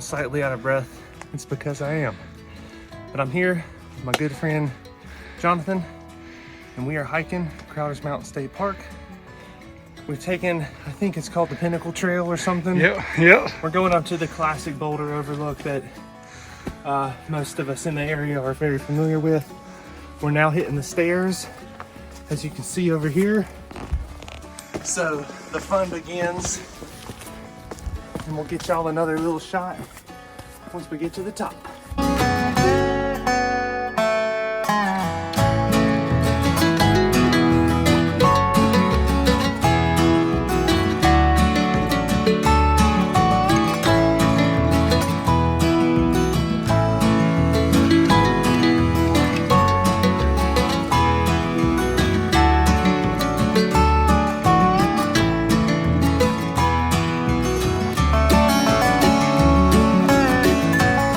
I'm slightly out of breath, it's because I am. But I'm here with my good friend Jonathan, and we are hiking Crowder's Mountain State Park. We've taken, I think it's called the Pinnacle Trail or something. Yeah. We're going up to the classic boulder overlook that most of us in the area are very familiar with. We're now hitting the stairs, as you can see over here. So the fun begins, and we'll get y'all another little shot once we get to the top.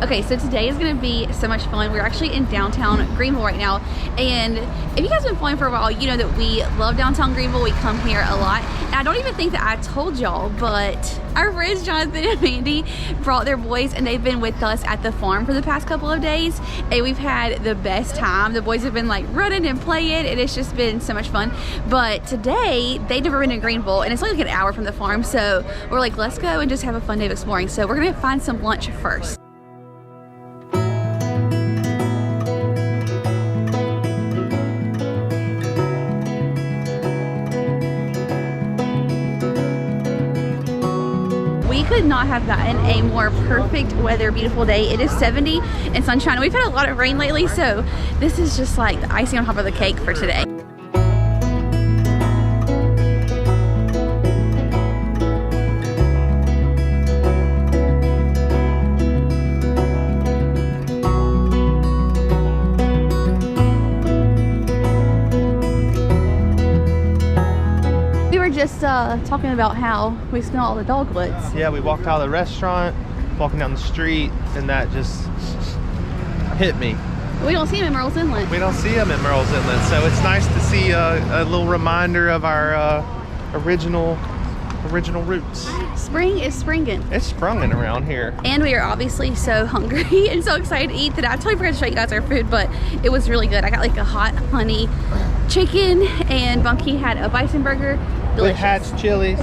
Okay, so today is gonna be so much fun. We're actually in downtown Greenville right now. And if you guys have been following for a while, you know that we love downtown Greenville. We come here a lot. And I don't even think that I told y'all, but our friends Jonathan and Mandy brought their boys and they've been with us at the farm for the past couple of days. And we've had the best time. The boys have been like running and playing and it's just been so much fun. But today, they've never been to Greenville and it's only like an hour from the farm. So we're like, let's go and just have a fun day of exploring. So we're gonna find some lunch first. Could not have gotten a more perfect weather, beautiful day. It is 70 and sunshine. We've had a lot of rain lately, so this is just like the icing on top of the cake for today. Just talking about how we smell all the dogwoods. Yeah, we walked out of the restaurant, walking down the street, and that just hit me. We don't see them in Merle's Inlet. We don't see them in Merle's Inlet, so it's nice to see a little reminder of our original roots. Spring is springing. It's sprunging around here. And we are obviously so hungry and so excited to eat that I totally forgot to show you guys our food, but it was really good. I got like a hot honey chicken and Bunky had a bison burger. Delicious. With Hatch chilies.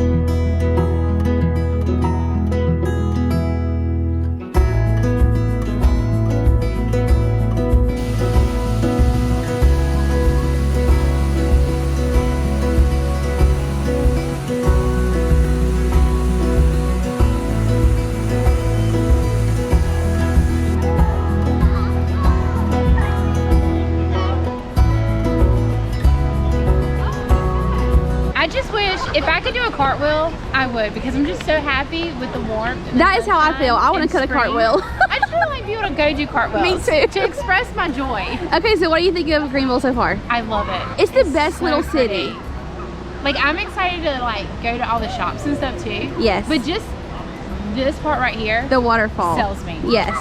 If I could do a cartwheel, I would, because I'm just so happy with the warmth. That is how I feel. I want to cut a cartwheel. I just really like to be able to go do cartwheels. Me too. To express my joy. Okay, so what do you think of Greenville so far? I love it. It's the best so little pretty. city. Like, I'm excited to like go to all the shops and stuff too. Yes. But just this part right here, the waterfall, sells me. Yes.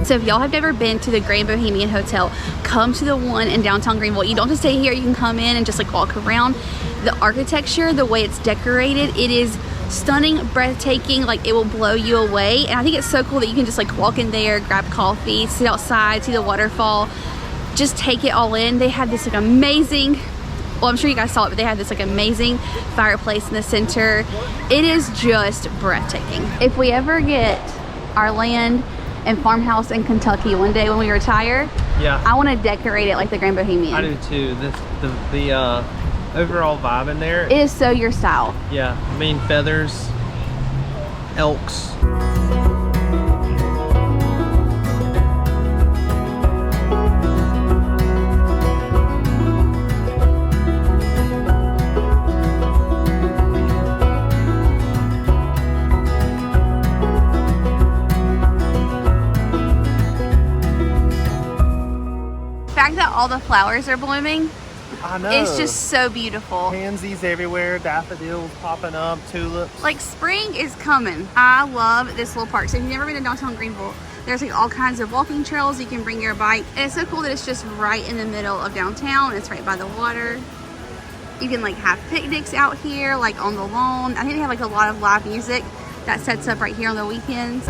So if y'all have never been to the Grand Bohemian Hotel, come to the one in downtown Greenville. You don't have to stay here. You can come in and just like walk around. The architecture, the way it's decorated, it is stunning, breathtaking. Like, it will blow you away. And I think it's so cool that you can just like walk in there, grab coffee, sit outside, see the waterfall, just take it all in. They have this like amazing, well, I'm sure you guys saw it, but they have this like amazing fireplace in the center. It is just breathtaking. If we ever get our land and farmhouse in Kentucky one day when we retire, yeah, I want to decorate it like the Grand Bohemian. I do too. The overall vibe in there, it is so your style. Yeah, I mean, feathers, elks. The fact that all the flowers are blooming, I know. it's just so beautiful. Pansies everywhere, daffodils popping up, tulips. Like, spring is coming. I love this little park. So if you've never been to downtown Greenville, There's like all kinds of walking trails. You can bring your bike. And it's so cool that it's just right in the middle of downtown. It's right by the water. You can like have picnics out here, like on the lawn. I think they have like a lot of live music that sets up right here on the weekends.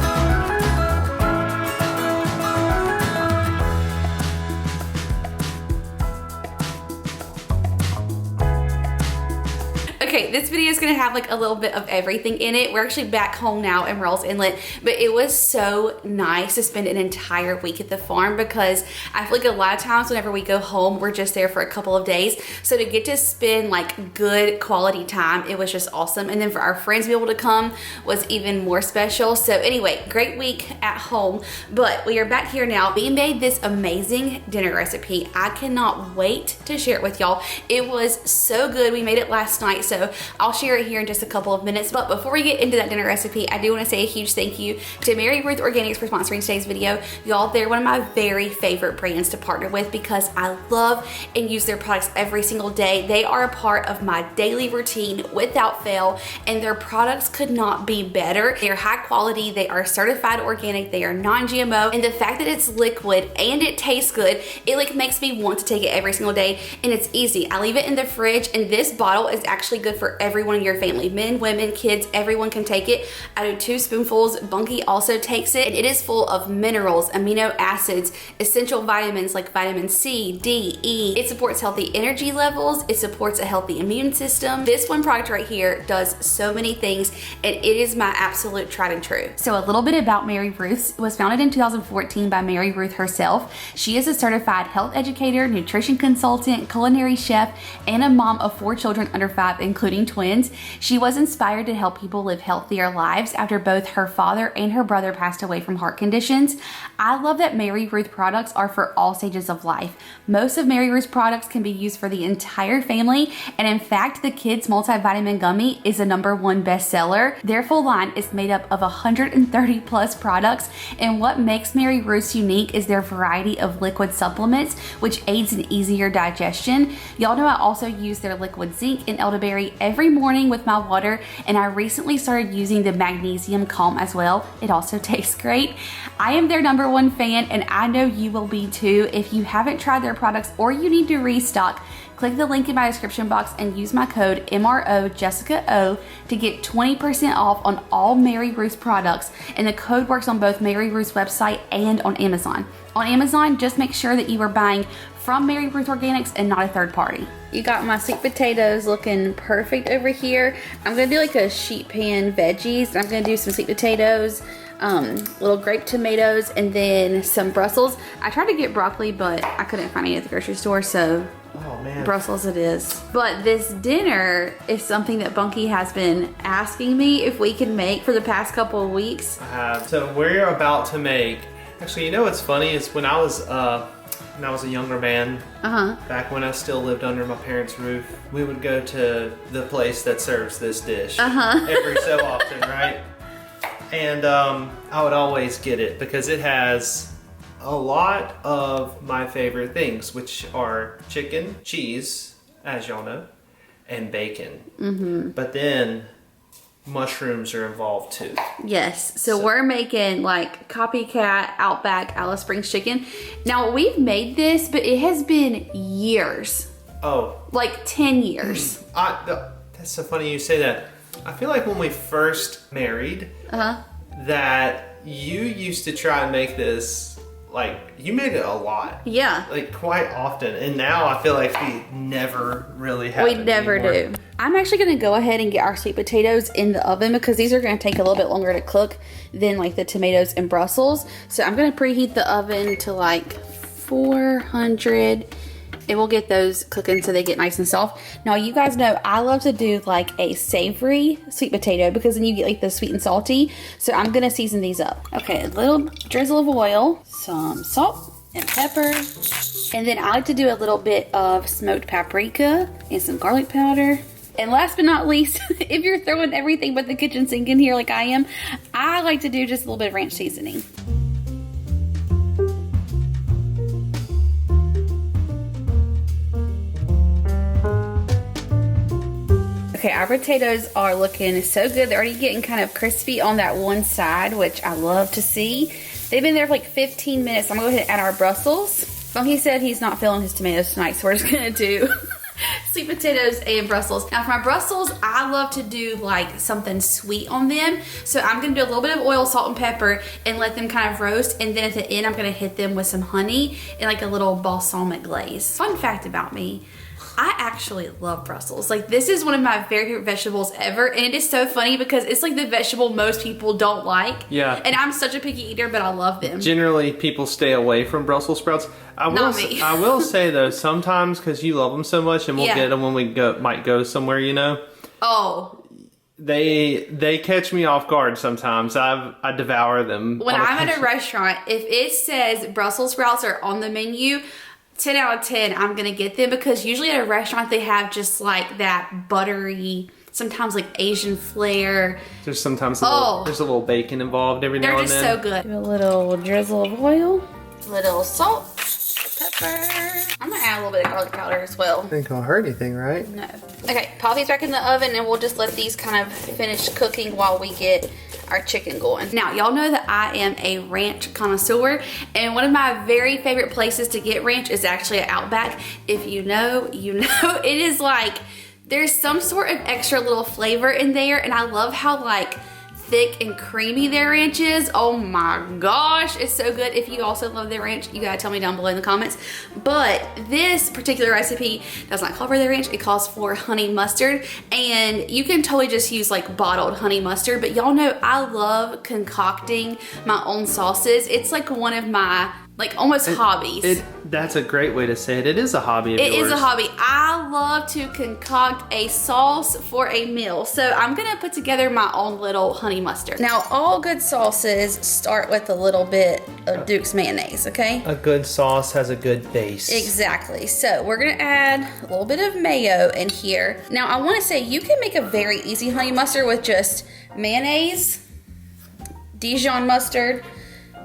Okay, this video is gonna have like a little bit of everything in it. We're actually back home now in Murrells Inlet, but it was so nice to spend an entire week at the farm because I feel like a lot of times whenever we go home, we're just there for a couple of days. So to get to spend like good quality time, it was just awesome. And then for our friends to be able to come was even more special. So anyway, great week at home, but we are back here now. We made this amazing dinner recipe. I cannot wait to share it with y'all. It was so good. We made it last night, so I'll share it here in just a couple of minutes. But before we get into that dinner recipe, I do want to say a huge thank you to Mary Ruth Organics for sponsoring today's video. Y'all, they're one of my very favorite brands to partner with because I love and use their products every single day. They are a part of my daily routine without fail, and their products could not be better. They are high quality, they are certified organic, they are non-GMO, and the fact that it's liquid and it tastes good, it like makes me want to take it every single day, and it's easy. I leave it in the fridge, and this bottle is actually good for everyone in your family. Men, women, kids, everyone can take it. I do 2 spoonfuls. Bunky also takes it. And it is full of minerals, amino acids, essential vitamins like vitamin C, D, E. It supports healthy energy levels. It supports a healthy immune system. This one product right here does so many things, and it is my absolute tried and true. So a little bit about Mary Ruth. It was founded in 2014 by Mary Ruth herself. She is a certified health educator, nutrition consultant, culinary chef, and a mom of 4 children under 5, including twins. She was inspired to help people live healthier lives after both her father and her brother passed away from heart conditions. I love that Mary Ruth products are for all stages of life. Most of Mary Ruth's products can be used for the entire family, and in fact, the kids multivitamin gummy is a #1 bestseller. Their full line is made up of 130 plus products, and what makes Mary Ruth's unique is their variety of liquid supplements, which aids in easier digestion. Y'all know I also use their liquid zinc and elderberry every morning with my water, and I recently started using the magnesium calm as well. It also tastes great. I am their #1 fan, and I know you will be too. If you haven't tried their products or you need to restock, click the link in my description box and use my code MROJessicaO to get 20% off on all Mary Ruth's products, and the code works on both Mary Ruth's website and on Amazon. On Amazon, just make sure that you are buying from Mary Ruth Organics and not a third party. You got my sweet potatoes looking perfect over here. I'm gonna do like a sheet pan veggies. I'm gonna do some sweet potatoes, little grape tomatoes, and then some Brussels. I tried to get broccoli, but I couldn't find any at the grocery store, so Oh man. Brussels it is. But this dinner is something that Bunky has been asking me if we can make for the past couple of weeks. So we're about to make, actually, you know what's funny is when I was a younger man, back when I still lived under my parents' roof, we would go to the place that serves this dish every so often, right? And I would always get it because it has a lot of my favorite things, which are chicken, cheese, as y'all know, and bacon. But then mushrooms are involved too. Yes, so we're making like Copycat, Outback, Alice Springs chicken. Now we've made this, but it has been years. Oh. Like 10 years. That's so funny you say that. I feel like when we first married, that you used to try and make this, like, you made it a lot. Yeah. Like, quite often. And now I feel like we never really have We it never anymore. do. I'm actually going to go ahead and get our sweet potatoes in the oven because these are going to take a little bit longer to cook than like the tomatoes and Brussels. So I'm going to preheat the oven to like 400, and we'll get those cooking so they get nice and soft. Now you guys know I love to do like a savory sweet potato because then you get like the sweet and salty. So I'm going to season these up. Okay, a little drizzle of oil, some salt and pepper, and then I like to do a little bit of smoked paprika and some garlic powder. And last but not least, if you're throwing everything but the kitchen sink in here like I am, I like to do just a little bit of ranch seasoning. Okay, our potatoes are looking so good. They're already getting kind of crispy on that one side, which I love to see. They've been there for like 15 minutes. I'm gonna go ahead and add our Brussels. So he said he's not feeling his tomatoes tonight, so we're just gonna do sweet potatoes and Brussels. Now for my Brussels, I love to do like something sweet on them. So I'm gonna do a little bit of oil, salt, and pepper and let them kind of roast. And then at the end, I'm gonna hit them with some honey and like a little balsamic glaze. Fun fact about me, I actually love Brussels. Like this is one of my very favorite vegetables ever. And it is so funny because it's like the vegetable most people don't like. Yeah. And I'm such a picky eater, but I love them. Generally, people stay away from Brussels sprouts. Not me. I will say though, sometimes because you love them so much and we'll get them when we might go somewhere, you know. Oh. They catch me off guard sometimes. I devour them. When I'm at a restaurant, if it says Brussels sprouts are on the menu, 10 out of 10, I'm gonna get them because usually at a restaurant they have just like that buttery, sometimes like Asian flair. There's sometimes there's a little bacon involved every now and then. They're just so good. Do a little drizzle of oil, a little salt, pepper. I'm gonna add a little bit of garlic powder as well. Ain't gonna hurt anything, right? No. Okay, pop these back in the oven and we'll just let these kind of finish cooking while we get our chicken going. Now, y'all know that I am a ranch connoisseur, and one of my very favorite places to get ranch is actually at Outback. If you know, you know. It is like, there's some sort of extra little flavor in there, and I love how like thick and creamy their ranch is. Oh my gosh, it's so good. If you also love their ranch, you gotta tell me down below in the comments. But this particular recipe does not call for their ranch, it calls for honey mustard, and you can totally just use like bottled honey mustard, but y'all know I love concocting my own sauces. It's like one of my like almost hobbies. That's a great way to say it. It is a hobby of yours. It is a hobby. I love to concoct a sauce for a meal. So I'm gonna put together my own little honey mustard. Now, all good sauces start with a little bit of Duke's mayonnaise, okay? A good sauce has a good base. Exactly. So we're gonna add a little bit of mayo in here. Now, I wanna say you can make a very easy honey mustard with just mayonnaise, Dijon mustard,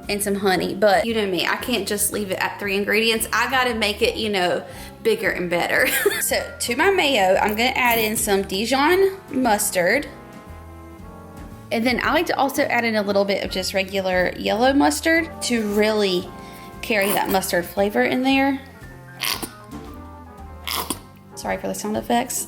and some honey, but you know me, I can't just leave it at 3 ingredients. I gotta make it, you know, bigger and better. So to my mayo, I'm gonna add in some Dijon mustard. And then I like to also add in a little bit of just regular yellow mustard to really carry that mustard flavor in there. Sorry for the sound effects.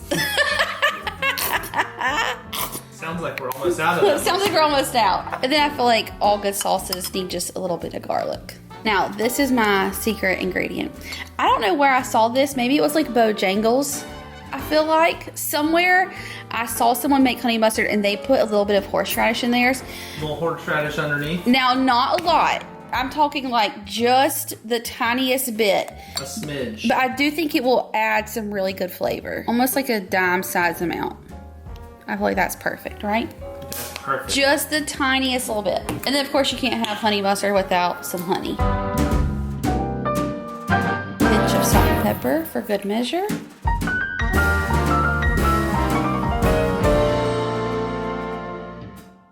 Sounds like we're almost out of it. Sounds like we're almost out. And then I feel like all good sauces need just a little bit of garlic. Now, this is my secret ingredient. I don't know where I saw this. Maybe it was like Bojangles. I feel like somewhere I saw someone make honey mustard and they put a little bit of horseradish in theirs. A little horseradish underneath. Now, not a lot. I'm talking like just the tiniest bit. A smidge. But I do think it will add some really good flavor. Almost like a dime size amount. I feel like that's perfect, right? That's perfect. Just the tiniest little bit. And then of course you can't have honey mustard without some honey. Pinch of salt and pepper for good measure.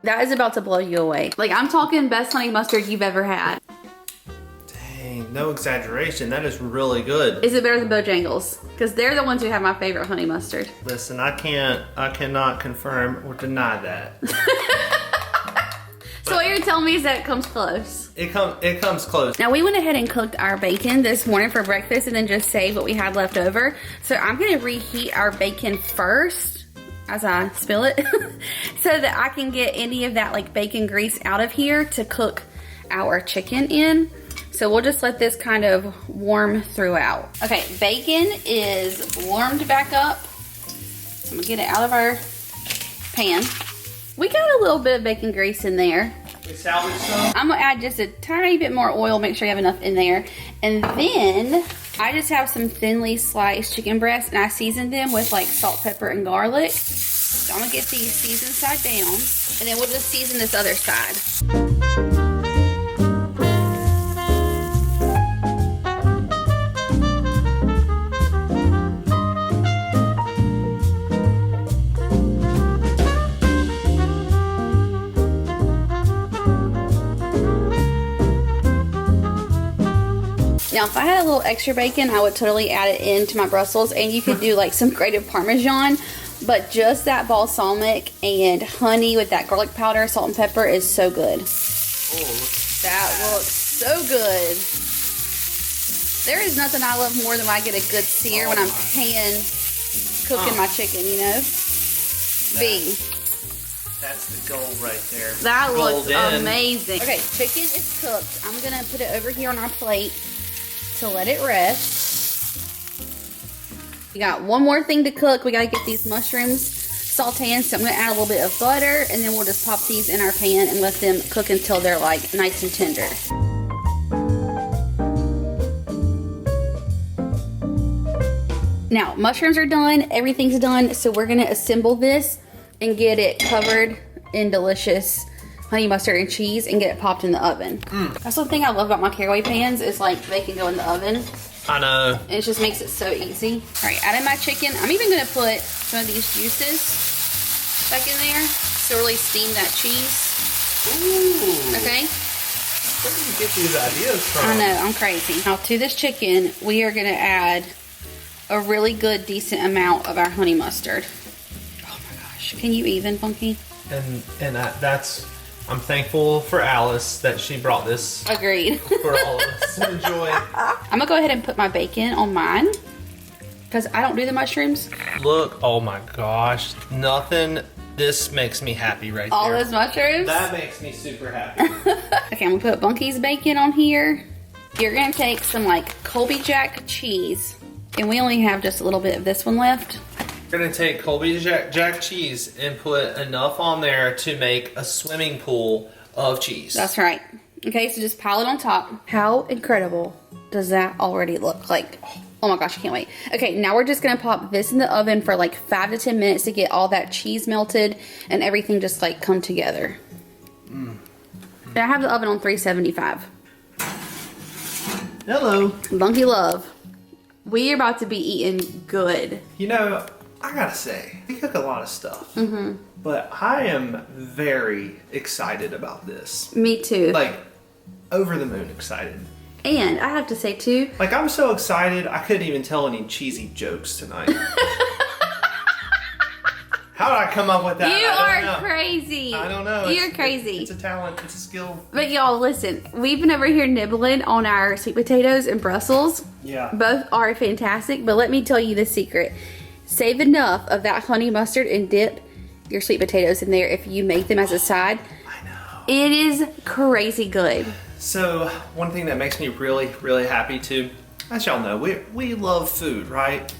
That is about to blow you away. Like, I'm talking best honey mustard you've ever had. Dang, no exaggeration. That is really good. Is it better than Bojangles? Because they're the ones who have my favorite honey mustard. Listen, I cannot confirm or deny that. So what you're telling me is that it comes close. It comes close. Now we went ahead and cooked our bacon this morning for breakfast and then just saved what we had left over. So I'm gonna reheat our bacon first as I spill it so that I can get any of that like bacon grease out of here to cook our chicken in. So we'll just let this kind of warm throughout. Okay, bacon is warmed back up. I'm gonna get it out of our pan. We got a little bit of bacon grease in there. We salvaged some. I'm gonna add just a tiny bit more oil, make sure you have enough in there. And then I just have some thinly sliced chicken breasts and I seasoned them with like salt, pepper, and garlic. So I'm gonna get these seasoned side down and then we'll just season this other side. Now, if I had a little extra bacon, I would totally add it into my Brussels, and you could do like some grated Parmesan, but just that balsamic and honey with that garlic powder, salt and pepper is so good. Oh, That looks so good. There is nothing I love more than when I get a good sear when I'm pan cooking my chicken, you know? B. That's the gold right there. That looks Golden. amazing. Okay, chicken is cooked. I'm gonna put it over here on our plate to let it rest. We got one more thing to cook. We gotta get these mushrooms sauteing, so I'm gonna add a little bit of butter, and then we'll just pop these in our pan and let them cook until they're like nice and tender. Now, mushrooms are done, everything's done, so we're gonna assemble this and get it covered in delicious honey mustard and cheese and get it popped in the oven. That's the thing I love about my caraway pans is like they can go in the oven. I know. And it just makes it so easy. All right, adding my chicken. I'm even gonna put some of these juices back in there to really steam that cheese. Ooh. Okay? Where do you get these ideas from? I know, I'm crazy. Now to this chicken, we are gonna add a really good, decent amount of our honey mustard. Oh my gosh, can you even, Funky? And I'm thankful for Alice that she brought this Agreed. for all of us to enjoy. I'm gonna go ahead and put my bacon on mine because I don't do the mushrooms. Look, oh my gosh, nothing. This makes me happy right All there. those mushrooms? That makes me super happy. Okay, I'm gonna put Bunky's bacon on here. You're gonna take some like Colby Jack cheese, and we only have just a little bit of this one left. We're gonna take Colby Jack cheese and put enough on there to make a swimming pool of cheese. That's right. Okay, so just pile it on top. How incredible does that already look? Like, oh my gosh, I can't wait. Okay, now we're just gonna pop this in the oven for like 5 to 10 minutes to get all that cheese melted and everything just like come together. And I have the oven on 375. Hello. Bunky love. We are about to be eating good. You know, I gotta say, we cook a lot of stuff. But I am very excited about this. Me too. Like, over the moon excited. And I have to say too, Like, I'm so excited, I couldn't even tell any cheesy jokes tonight. How did I come up with that? you I don't are know. crazy. I don't know. You're crazy. It's a talent. It's a skill. But y'all, listen, we've been over here nibbling on our sweet potatoes and Brussels. Yeah. Both are fantastic, but let me tell you the secret. Save enough of that honey mustard and dip your sweet potatoes in there if you make them as a side. I know. It is crazy good. So, one thing that makes me really, really happy too, as y'all know, we love food, right?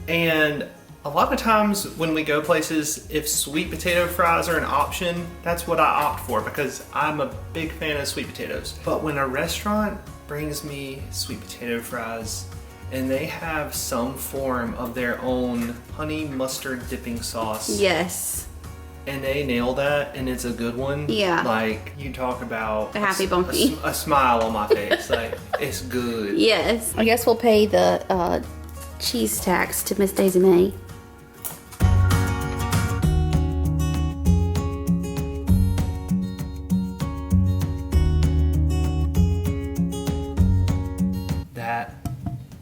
And a lot of times when we go places, if sweet potato fries are an option, that's what I opt for because I'm a big fan of sweet potatoes. But when a restaurant brings me sweet potato fries and they have some form of their own honey mustard dipping sauce, Yes. and they nail that and it's a good one, Yeah. like you talk about A happy bunky. a smile on my face, like it's good. Yes. I guess we'll pay the cheese tax to Miss Daisy May.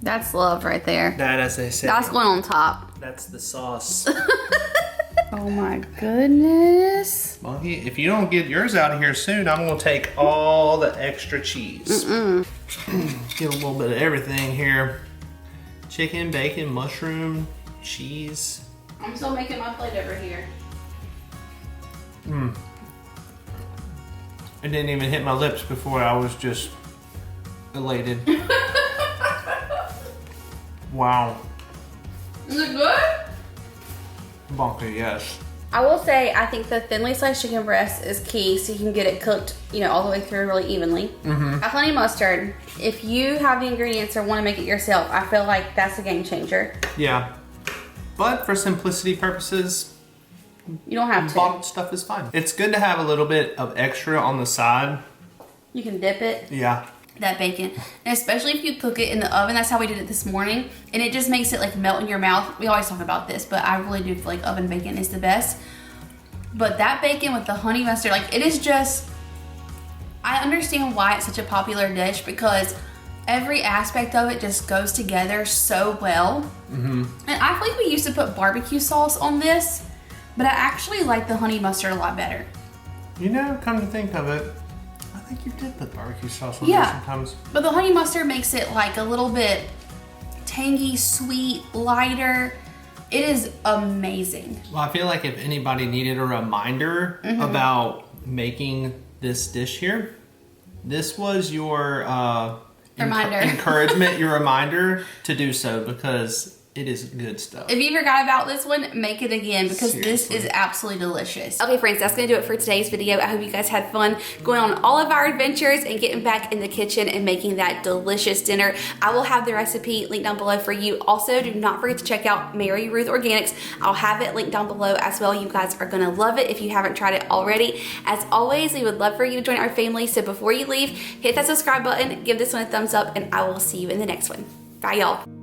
That's love right there. That, as they say, That's going on top. that's the sauce. Oh my goodness. Monkey, if you don't get yours out of here soon, I'm gonna take all the extra cheese. Get a little bit of everything here. Chicken, bacon, mushroom, cheese. I'm still making my plate over here. It didn't even hit my lips before I was just elated. Wow. Is it good? Bunker, yes. I will say, I think the thinly sliced chicken breast is key so you can get it cooked, you know, all the way through really evenly. Honey mustard, if you have the ingredients or want to make it yourself, I feel like that's a game changer. Yeah. But for simplicity purposes, You don't have to. bottled stuff is fine. It's good to have a little bit of extra on the side. You can dip it. Yeah. That bacon, and especially if you cook it in the oven. That's how we did it this morning, and it just makes it like melt in your mouth. We always talk about this, but I really do feel like oven bacon is the best. But that bacon with the honey mustard, like it is just, I understand why it's such a popular dish because every aspect of it just goes together so well. And I feel like we used to put barbecue sauce on this, but I actually like the honey mustard a lot better. You know, come to think of it, I think you did put barbecue sauce on Yeah. there sometimes. But the honey mustard makes it like a little bit tangy, sweet, lighter. It is amazing. Well, I feel like if anybody needed a reminder about making this dish here, this was your Reminder. encouragement, your reminder to do so, because it is good stuff. If you forgot about this one, make it again, because this is absolutely delicious. Okay, friends, that's gonna do it for today's video. I hope you guys had fun going on all of our adventures and getting back in the kitchen and making that delicious dinner. I will have the recipe linked down below for you. Also, do not forget to check out Mary Ruth Organics. I'll have it linked down below as well. You guys are gonna love it if you haven't tried it already. As always, we would love for you to join our family. So before you leave, hit that subscribe button, give this one a thumbs up, and I will see you in the next one. Bye, y'all.